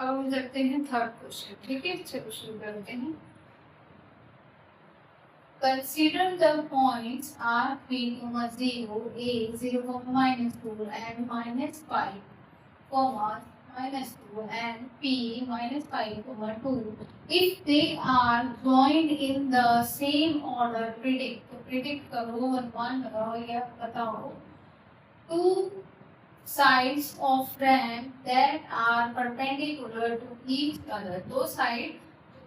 अब हम करते हैं थर्ड क्वेश्चन। ठीक है, चलो शुरू करते हैं। Consider the points r, p, 0, a, 0, -2 and -5, -2 and p, -5, 2. If they are joined in the same order, predict करो, अनुमान लगाओ या बताओ two sides of ramp that are perpendicular to each other. दो साइड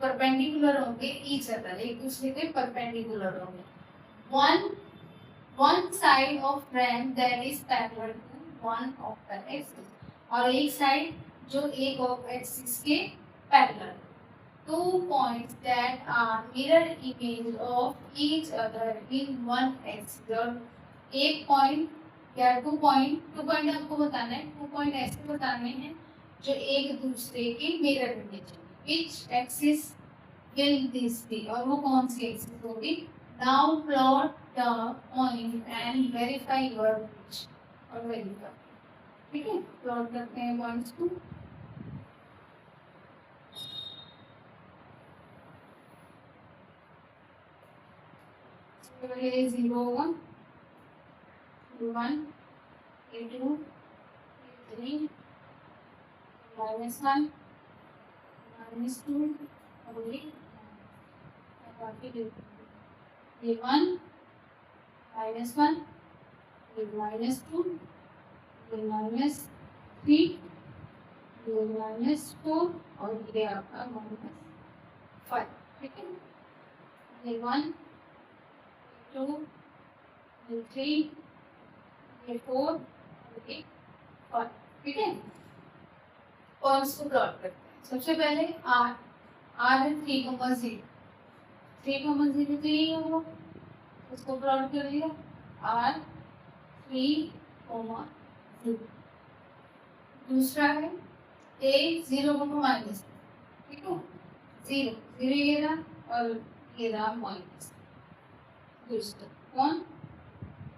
परपेंडिकुलर होंगे each other, एक दूसरे के परपेंडिकुलर होंगे. one side of ramp that is parallel to one of the axis, और एक साइड जो एक ऑफ एक्सिस के parallel. two points that are mirror image of each other in one axis, और एक पॉइंट या टू पॉइंट आपको बताना है, 2 पॉइंट ऐसे बताने हैं जो एक दूसरे के मिरर इमेज है. Which axis will this be, और वो कौन सी एक्सिस होगी. Now plot the point and verify your image, और वेरीफाई. ठीक है, प्लॉट करते हैं पॉइंट्स को. ये 0 होगा, 1, A2, A3, -1, -2, और ये बाकी A1, -1, A-2, A-3, A-4, और ये आपका -5. ठीक है, A1, A2, A3, A4, A5. ठीक है, पॉइंट्स को प्लॉट करते हैं. सबसे पहले आर है 3,0, 3,0 तो यही होगा, उसको प्लॉट कर लिया. आर 3,0. दूसरा है ए 0, ठीक है, 0 ये रहा और ये रहा माइनस. दूसरा कौन,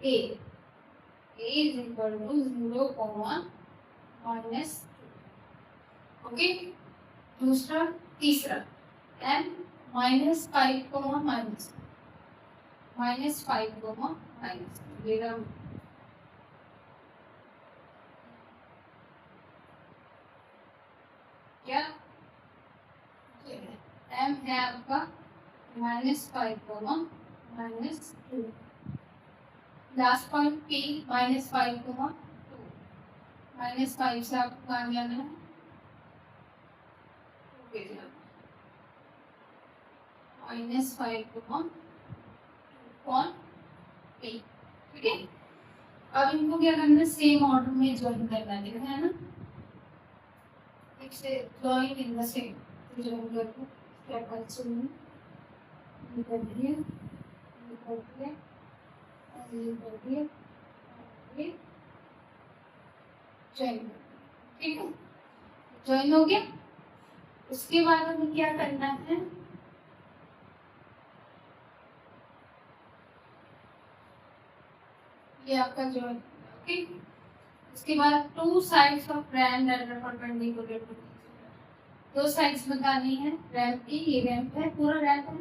ए इज इक्वल टू 0, -2. ओके. दूसरा तीसरा एम -5, -5, ये रहा. क्या एम है आपका -5, -2. Last point P -5, 2. -5 से आपको कहाँ जाना है, -5 कौन पी. ठीक है, अब इनको क्या करना है, सेम ऑर्डर में ज्वाइन करना है ना. Join in the same, join करके क्या कर चाहिए, ये कर दिए, ये कर दिए, ये कर दिए, ये ज्वाइन. ठीक है, ज्वाइन हो गया. उसके बाद हमें क्या करना है, ये आपका ज्वाइन. ओके. उसके बाद two sides of ramp that are perpendicular to, दो साइड्स बतानी है रैम्प की. ये रैम्प है, पूरा रैम्प है,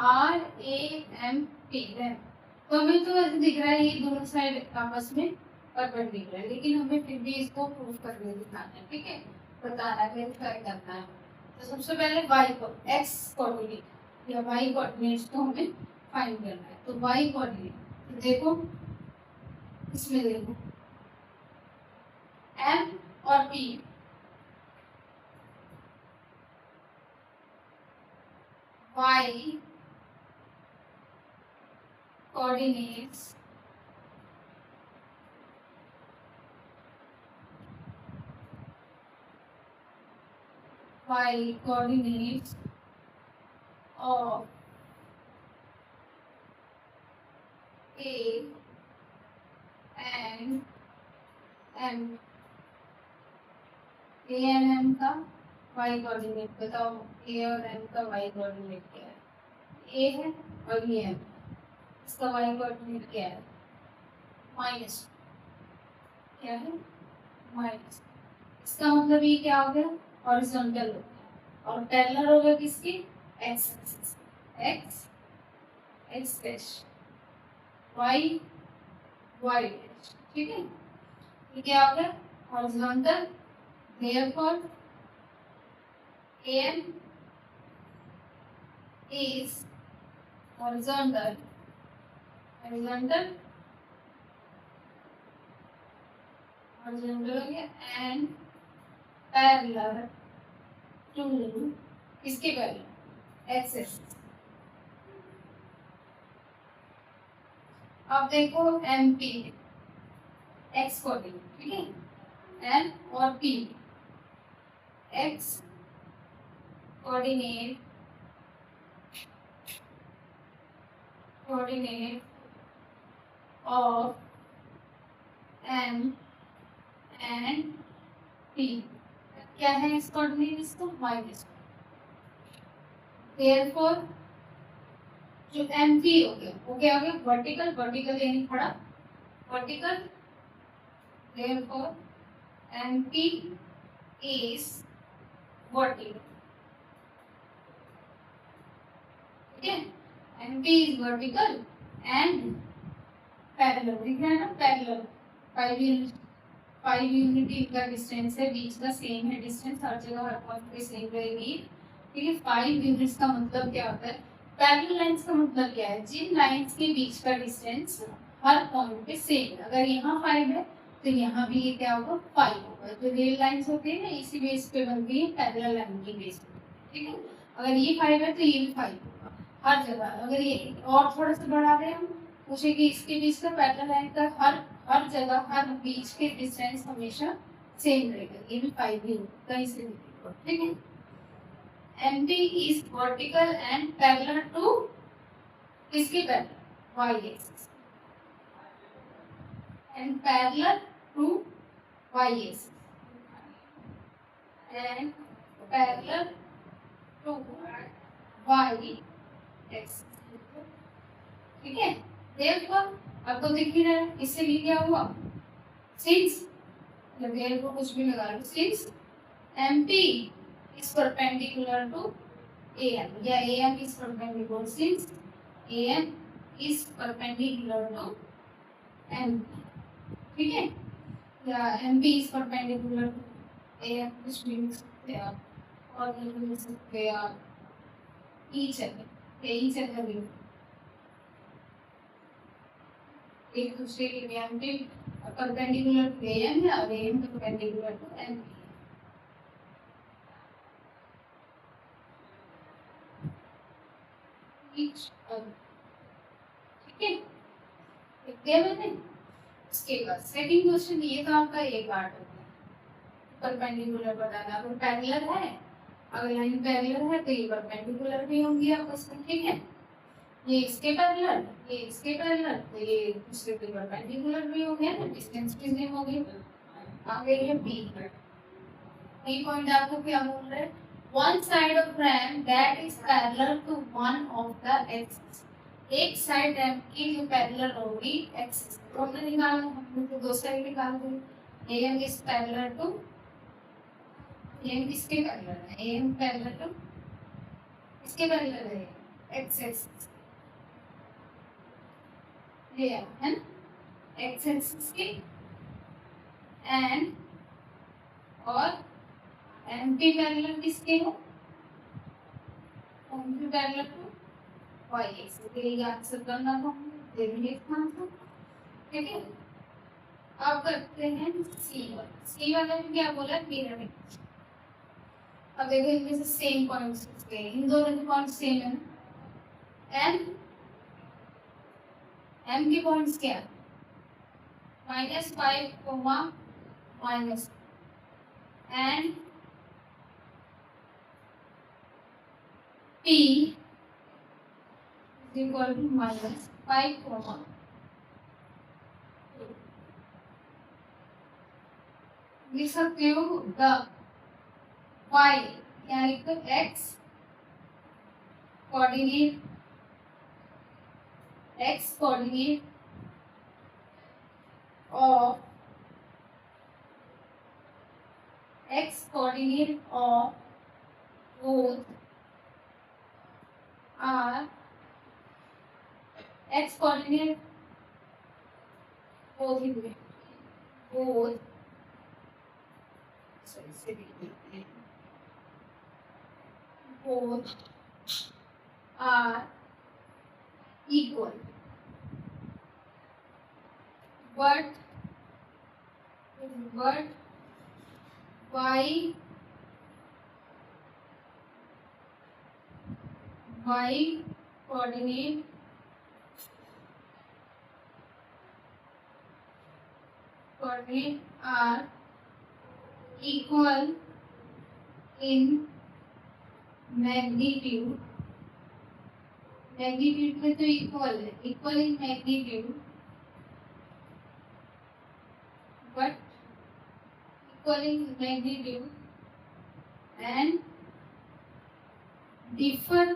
RAMP रैम्प. तो हमें तो ऐसे दिख रहा है ये दोनों साइड आपस में परपेंडिकुलर है, लेकिन हमें फिर भी इसको प्रूव करके दिखाना है. ठीक है, बताना है, वेरीफाई करना है. तो सबसे पहले y को x कोऑर्डिनेट या y कोऑर्डिनेट्स को हमें फाइंड करना है. तो y कोऑर्डिनेट तो देखो, इसमें देखो m और p, y coordinates of A and M. A and M का y कोऑर्डिनेट बताओ. A और M का y कोऑर्डिनेट क्या है, A है और ये M. इसका y कोऑर्डिनेट क्या है, -. क्या है, -. इसका मतलब ये क्या हो गया, हॉरिजॉन्टल हो गया, और पैरेलल हो गया किसकी, X axis, X X dash, Y Y dash, ठीक है। ये क्या हो गया, horizontal, therefore AM is horizontal, horizontal, horizontal हो गया, and parallel to इसके पैरेलल एक्स एक्सिस। अब देखो MP एक्स कोऑर्डिनेट, ठीक है, M और P x coordinate, coordinate of M and P, क्या है इस कोऑर्डिनेट, इसको माइनस, देयरफॉर जो MP हो गया वो क्या हो गया, वर्टिकल, वर्टिकल यानी खड़ा, vertical, therefore MP is vertical, ठीक है, MP is vertical and parallel, दिख रहा है ना, पैरेलल, 5 यूनिट का डिस्टेंस है, बीच का सेम है डिस्टेंस, हर जगह हर पॉइंट पे सेम रहेगी, ठीक है। 5 यूनिट्स का मतलब क्या होता है, पैरेलल लाइंस का मतलब क्या है, जिन लाइंस के बीच का डिस्टेंस हर पॉइंट पे सेम है, अगर यहाँ 5 है तो यहाँ भी ये क्या होगा, 5 होगा। जो रेल लाइंस होती है ना, इसी बेस पे बनती है पैरेलल लाइन की बेस पे, ठीक है। अगर ये 5 है तो ये भी 5 होगा हर जगह। अगर ये और थोड़ा सा बढ़ा दें हम, पूछे कि इसके बीच का पैरेलल लाइन का हर जगह हर बीच के डिस्टेंस हमेशा सेम रहेगा, ये भी 5 ही होगा, कहीं से भी, ठीक है। MP is vertical and parallel to इसके parallel y axis and parallel to y axis and parallel to y axis, ठीक है। therefore आपको दिख ही रहा है, इससे भी क्या हुआ, since therefore कुछ भी लगा लो, since MP is perpendicular to AM या AM is perpendicular, since AM is perpendicular to MP, ठीक है, या MP is perpendicular to AM, कुछ भी लिख सकते हैं आप, और लिख सकते हैं आप each other भी, एक दूसरे के लिए MP perpendicular to AM है और AM perpendicular to MP, each other, ठीक है, लिख दिया मैंने। इसके बाद सेकंड क्वेश्चन, ये तो आपका एक पार्ट हो गया, परपेंडिकुलर बताना, अगर पैरेलल है, अगर लाइन पैरेलल है तो ये परपेंडिकुलर भी होंगी आपस में, ठीक है। ये इसके पैरेलल, ये इसके पैरेलल, तो ये दूसरे के परपेंडिकुलर भी हो गया ना, डिस्टेंस भी सेम हो गई। आगे ये बी पॉइंट आपको क्या बोल रहे हैं, one side of ram that is parallel to one of the axis, एक साइड रैम की जो पैरेलल होगी एक्सिस, हमने निकाला, हमने तो दो साइड निकाल दी, AM is parallel to, AM किसके पैरेलल है, AM पैरेलल टू इसके पैरेलल है, एक्स एक्सिस, ये है ना, एक्स एक्सिस की, एंड और MP पैरेलल किसके है, MP parallel to y axis, ये आंसर करना था, देखिए आंसर, ठीक है। अब करते हैं C वाला में क्या बोला, पिरामिड। अब देखो इनमें से सेम पॉइंट्स किसके हैं, इन दोनों के पॉइंट्स सेम है ना, M के पॉइंट्स क्या है, -5, minus, and P is equal to -5, लिख सकते हो द y, यहाँ लिख दो x coordinate, of coordinate of both are x coordinate both both are equal, but y coordinate are equal in magnitude में तो इक्वल है, equal in magnitude but equal in magnitude and differ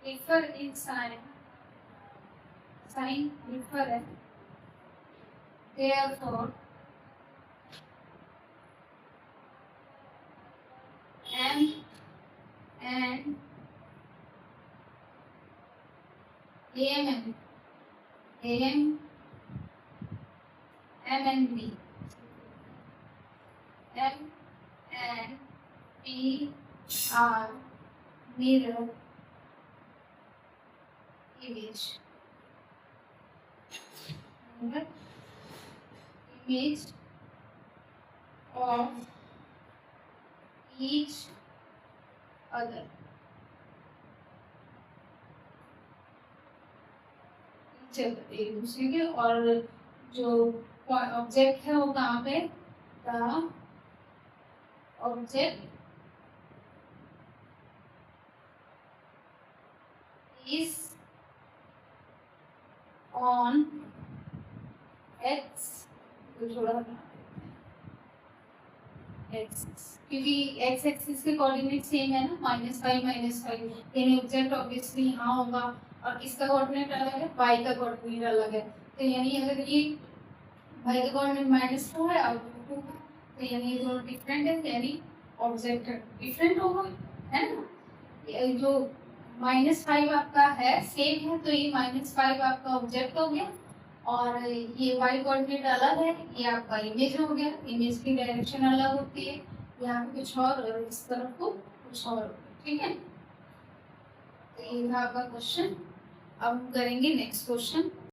in sign different, therefore M and AM and B. M and P are mirror image. Image of each other. एक दूसरे के, और जो object है वो कहाँ पे, the object is on x, क्योंकि एक्स एक्सिस के कोऑर्डिनेट सेम है ना, -5 यानी ऑब्जेक्ट ऑब्वियसली यहाँ होगा, और इसका कोऑर्डिनेट अलग है, y का कोऑर्डिनेट अलग है, तो यानी अगर ये y का कोऑर्डिनेट -2 है और 2, तो यानी ये दोनों डिफरेंट है, यानी ऑब्जेक्ट डिफरेंट होगा, है ना। ये जो -5 आपका है सेम है, तो ये -5 आपका ऑब्जेक्ट हो गया, और ये y कोऑर्डिनेट अलग है, ये आपका इमेज हो गया, इमेज की डायरेक्शन अलग होती है, यहाँ पे कुछ और इस तरफ को कुछ और, ठीक है। तो ये था आपका क्वेश्चन। अब हम करेंगे नेक्स्ट क्वेश्चन।